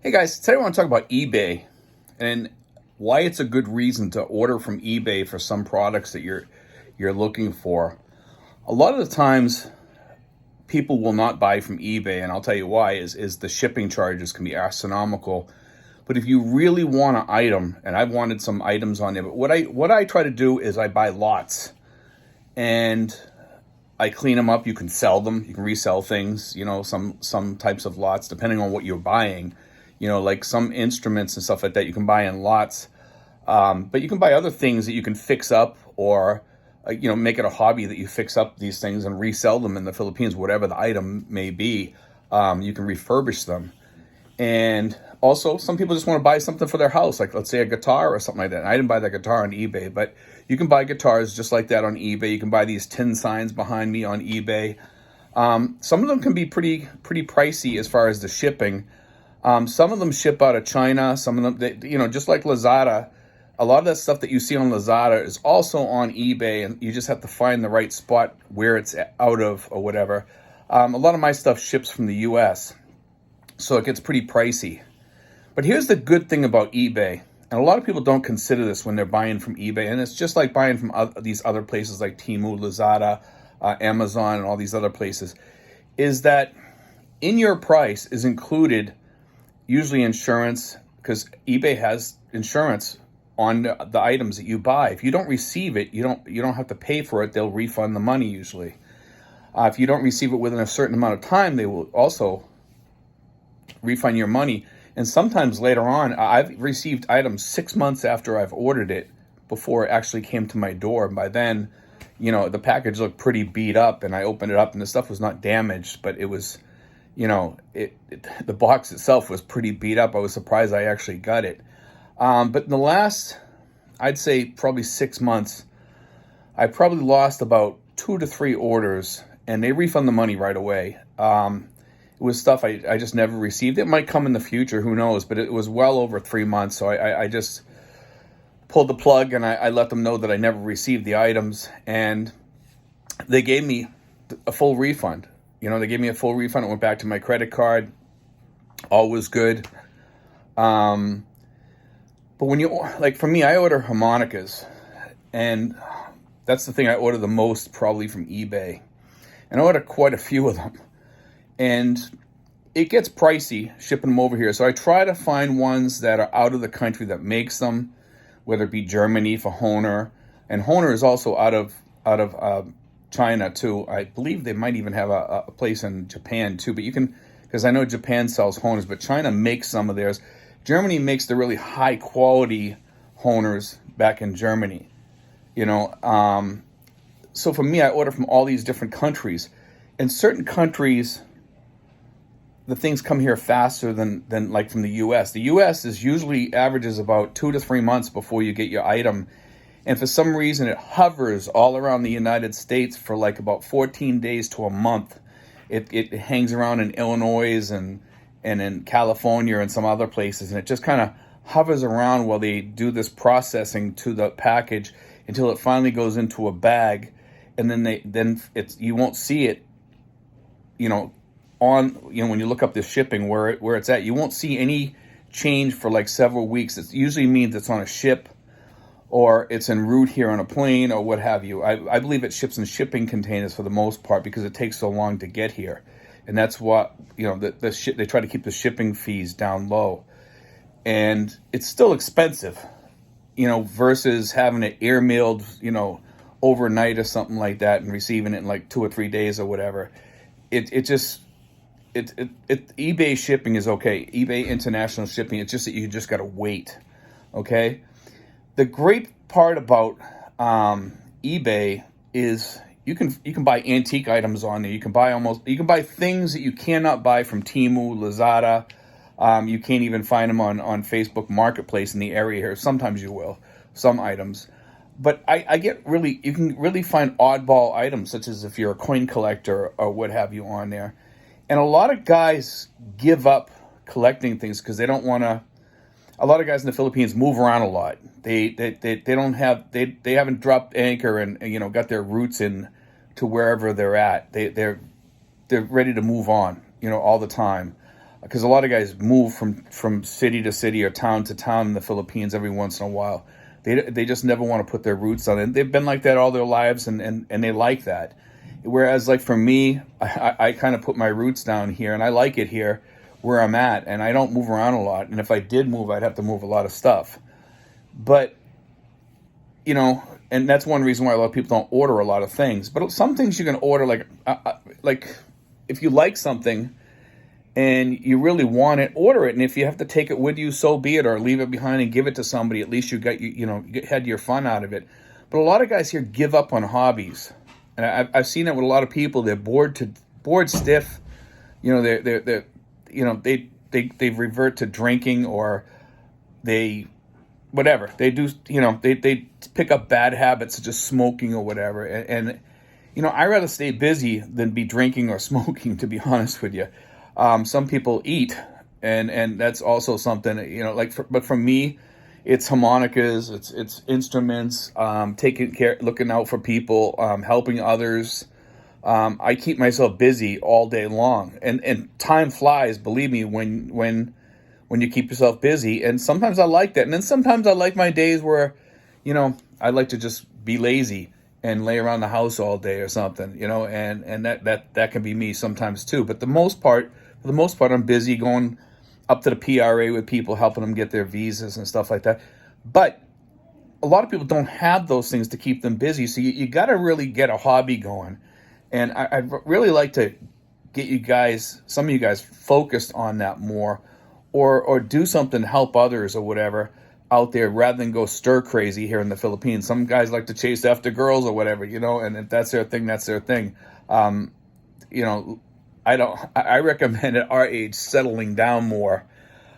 Hey guys, today I want to talk about eBay and why it's a good reason to order from eBay for some products that you're looking for. A lot of the times people will not buy from eBay, and I'll tell you why is the shipping charges can be astronomical. But if you really want an item, and I've wanted some items on there, but what I try to do is I buy lots and I clean them up. You can sell them, you can resell things, some types of lots depending on what you're buying. Like some instruments and stuff like that, you can buy in lots. But you can buy other things that you can fix up or, make it a hobby that you fix up these things and resell them in the Philippines, whatever the item may be. You can refurbish them. And also, some people just want to buy something for their house, like let's say a guitar or something like that. And I didn't buy that guitar on eBay, but you can buy guitars just like that on eBay. You can buy these tin signs behind me on eBay. Some of them can be pretty pricey as far as the shipping. Some of them ship out of China. Some of them, just like Lazada, a lot of that stuff that you see on Lazada is also on eBay, and you just have to find the right spot where it's out of or whatever. A lot of my stuff ships from the US, so it gets pretty pricey. But here's the good thing about eBay, and a lot of people don't consider this when they're buying from eBay, and it's just like buying from these other places like Temu, Lazada, Amazon, and all these other places, is that in your price is included usually insurance, because eBay has insurance on the items that you buy. If you don't receive it, you don't have to pay for it. They'll refund the money usually. If you don't receive it within a certain amount of time, they will also refund your money. And sometimes later on, I've received items 6 months after I've ordered it before it actually came to my door. And by then, the package looked pretty beat up, and I opened it up and the stuff was not damaged, but it was, the box itself was pretty beat up. I was surprised I actually got it. But in the last, I'd say probably 6 months, I probably lost about 2 to 3 orders, and they refund the money right away. It was stuff I just never received. It might come in the future, who knows, but it was well over 3 months. So I just pulled the plug, and I let them know that I never received the items, and they gave me a full refund. They gave me a full refund. It went back to my credit card. All was good. But when for me, I order harmonicas, and that's the thing I order the most probably from eBay. And I order quite a few of them. And it gets pricey shipping them over here. So I try to find ones that are out of the country that makes them, whether it be Germany for Hohner. And Hohner is also out of China too. I believe they might even have a place in Japan too, but you can, because I know Japan sells Honers, but China makes some of theirs. Germany makes the really high quality Honers back in Germany, so for me, I order from all these different countries. In certain countries, the things come here faster than like from the US. The US is usually averages about 2 to 3 months before you get your item. And for some reason, it hovers all around the United States for like about 14 days to a month. It hangs around in Illinois and in California and some other places, and it just kind of hovers around while they do this processing to the package until it finally goes into a bag, and then you won't see it, when you look up the shipping where it's at, you won't see any change for like several weeks. It usually means it's on a ship, or it's en route here on a plane, or what have you. I believe it ships in shipping containers for the most part because it takes so long to get here. And that's what, they try to keep the shipping fees down low. And it's still expensive, versus having it airmailed, overnight or something like that and receiving it in like 2 or 3 days or whatever. eBay shipping is okay. eBay international shipping, it's just that you just got to wait, okay? The great part about eBay is you can buy antique items on there. You can buy things that you cannot buy from Temu, Lazada. You can't even find them on Facebook Marketplace in the area here. Sometimes you will, some items. But you can really find oddball items, such as if you're a coin collector or what have you on there. And a lot of guys give up collecting things because they don't want to. A lot of guys in the Philippines move around a lot. They haven't dropped anchor and got their roots in to wherever they're at. They're ready to move on, all the time. because a lot of guys move from city to city or town to town in the Philippines every once in a while. They just never want to put their roots on it. They've been like that all their lives, and they like that. Whereas, like for me, I kind of put my roots down here, and I like it here where I'm at, and I don't move around a lot. And if I did move, I'd have to move a lot of stuff. But, you know, and that's one reason why a lot of people don't order a lot of things. But some things you can order, like if you like something and you really want it, order it. And if you have to take it with you, so be it, or leave it behind and give it to somebody. At least you got you had your fun out of it. But a lot of guys here give up on hobbies, and I've seen it with a lot of people. They're bored stiff. You know, they revert to drinking, or they whatever they do. You know, they pick up bad habits, such as smoking or whatever. And you know, I rather stay busy than be drinking or smoking, to be honest with you. Some people eat, and that's also something, you know, but for me, it's harmonicas, it's instruments, taking care, looking out for people, helping others. I keep myself busy all day long, and time flies, believe me, when you keep yourself busy. And sometimes I like that. And then sometimes I like my days where, you know, I like to just be lazy and lay around the house all day or something, you know, and that can be me sometimes too. But for the most part, I'm busy going up to the PRA with people, helping them get their visas and stuff like that. But a lot of people don't have those things to keep them busy. So you got to really get a hobby going. And I'd really like to get you guys, some of you guys, focused on that more, or do something to help others or whatever out there, rather than go stir crazy here in the Philippines. Some guys like to chase after girls or whatever, you know, and if that's their thing, that's their thing. You know, I recommend at our age settling down more.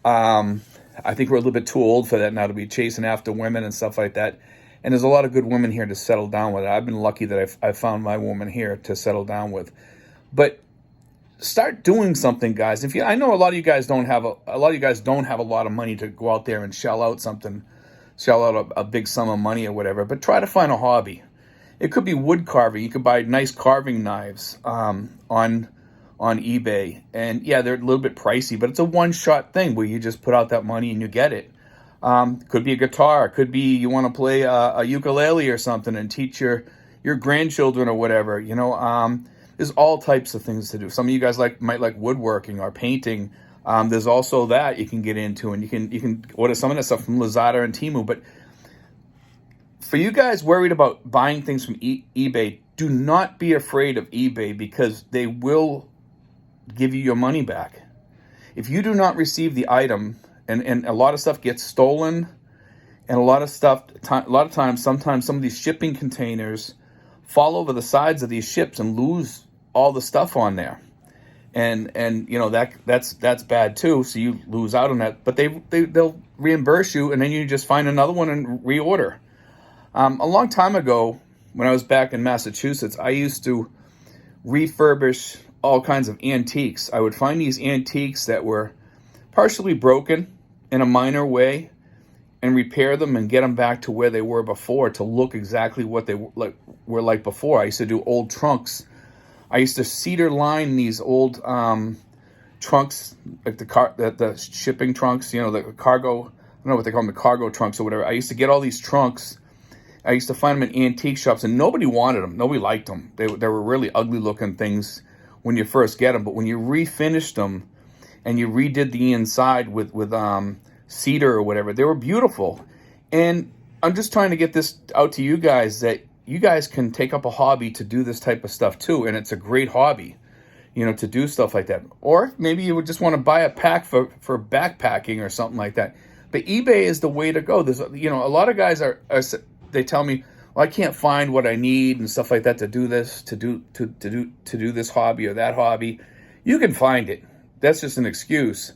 I think we're a little bit too old for that now, to be chasing after women and stuff like that. And there's a lot of good women here to settle down with. I've been lucky that I've found my woman here to settle down with. But start doing something, guys. I know a lot of you guys don't have a lot of money to go out there and shell out a big sum of money or whatever. But try to find a hobby. It could be wood carving. You could buy nice carving knives on eBay, and yeah, they're a little bit pricey, but it's a one-shot thing where you just put out that money and you get it. Could be a guitar. Could be you want to play a ukulele or something and teach your grandchildren or whatever. You know, there's all types of things to do. Some of you guys might like woodworking or painting. There's also that you can get into, and you can order some of that stuff from Lazada and Temu. But for you guys worried about buying things from eBay, do not be afraid of eBay, because they will give you your money back. If you do not receive the item, and a lot of stuff gets stolen, and a lot of times, sometimes some of these shipping containers fall over the sides of these ships and lose all the stuff on there, and you know that's bad too. So you lose out on that, but they'll reimburse you, and then you just find another one and reorder. A long time ago, when I was back in Massachusetts, I used to refurbish all kinds of antiques. I would find these antiques that were partially broken in a minor way and repair them and get them back to where they were before, to look exactly what they were like before. I used to do old trunks. I used to cedar line these old trunks, like the shipping trunks, you know, the cargo, I don't know what they call them, the cargo trunks or whatever. I used to get all these trunks. I used to find them in antique shops, and nobody wanted them. Nobody liked them. They were really ugly looking things when you first get them, but when you refinished them and you redid the inside with cedar or whatever, they were beautiful. And I'm just trying to get this out to you guys, that you guys can take up a hobby to do this type of stuff too, and it's a great hobby, you know, to do stuff like that. Or maybe you would just want to buy a pack for backpacking or something like that. But eBay is the way to go. There's, you know, a lot of guys they tell me, well, I can't find what I need and stuff like that to do this, to do this hobby or that hobby. You can find it. That's just an excuse.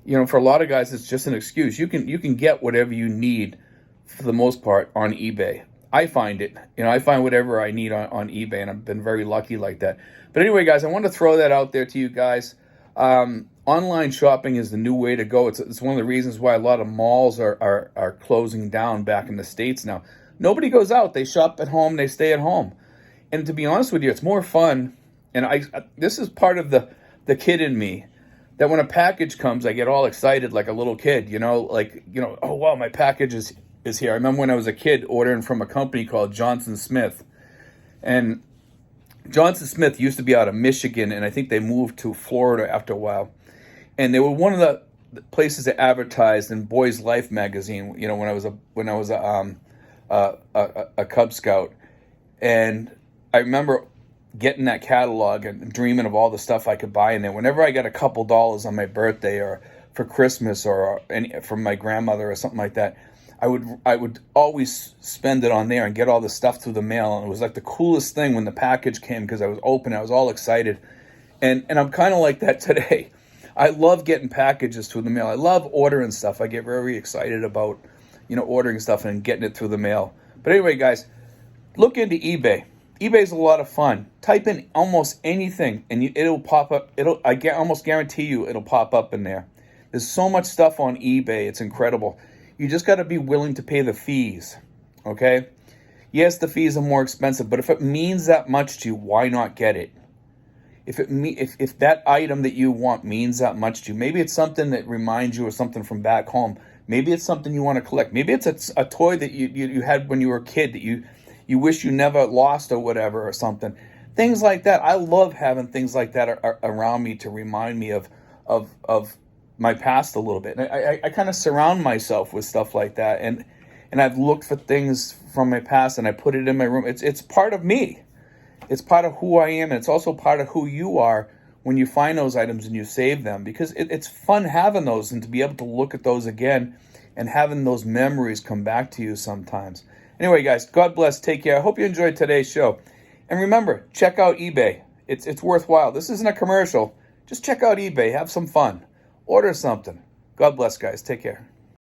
You know, for a lot of guys, it's just an excuse. You can get whatever you need for the most part on eBay. I find it. You know, I find whatever I need on eBay, and I've been very lucky like that. But anyway, guys, I want to throw that out there to you guys. Online shopping is the new way to go. It's one of the reasons why a lot of malls are closing down back in the States now. Nobody goes out. They shop at home. They stay at home. And to be honest with you, it's more fun. And this is part of the kid in me that when a package comes, I get all excited like a little kid, oh wow, my package is here. I remember when I was a kid ordering from a company called Johnson Smith. And Johnson Smith used to be out of Michigan, and I think they moved to Florida after a while. And they were one of the places that advertised in Boys Life magazine. When I was a Cub Scout, and I remember getting that catalog and dreaming of all the stuff I could buy in there. Whenever I got a couple dollars on my birthday or for Christmas or from my grandmother or something like that, I would always spend it on there and get all the stuff through the mail. And it was like the coolest thing when the package came, because I was open, I was all excited. And I'm kind of like that today. I love getting packages through the mail. I love ordering stuff. I get very excited about, ordering stuff and getting it through the mail. But anyway, guys, look into eBay. eBay's a lot of fun. Type in almost anything and it'll pop up. I almost guarantee you it'll pop up in there. There's so much stuff on eBay. It's incredible. You just got to be willing to pay the fees, okay? Yes, the fees are more expensive, but if it means that much to you, why not get it? If that item that you want means that much to you, maybe it's something that reminds you of something from back home. Maybe it's something you want to collect. Maybe it's a toy that you had when you were a kid that you wish you never lost or whatever or something. Things like that. I love having things like that around me to remind me of my past a little bit. And I kind of surround myself with stuff like that, and I've looked for things from my past and I put it in my room. It's part of me. It's part of who I am, and it's also part of who you are when you find those items and you save them, because it's fun having those and to be able to look at those again and having those memories come back to you sometimes. Anyway, guys, God bless. Take care. I hope you enjoyed today's show. And remember, check out eBay. It's worthwhile. This isn't a commercial. Just check out eBay. Have some fun. Order something. God bless, guys. Take care.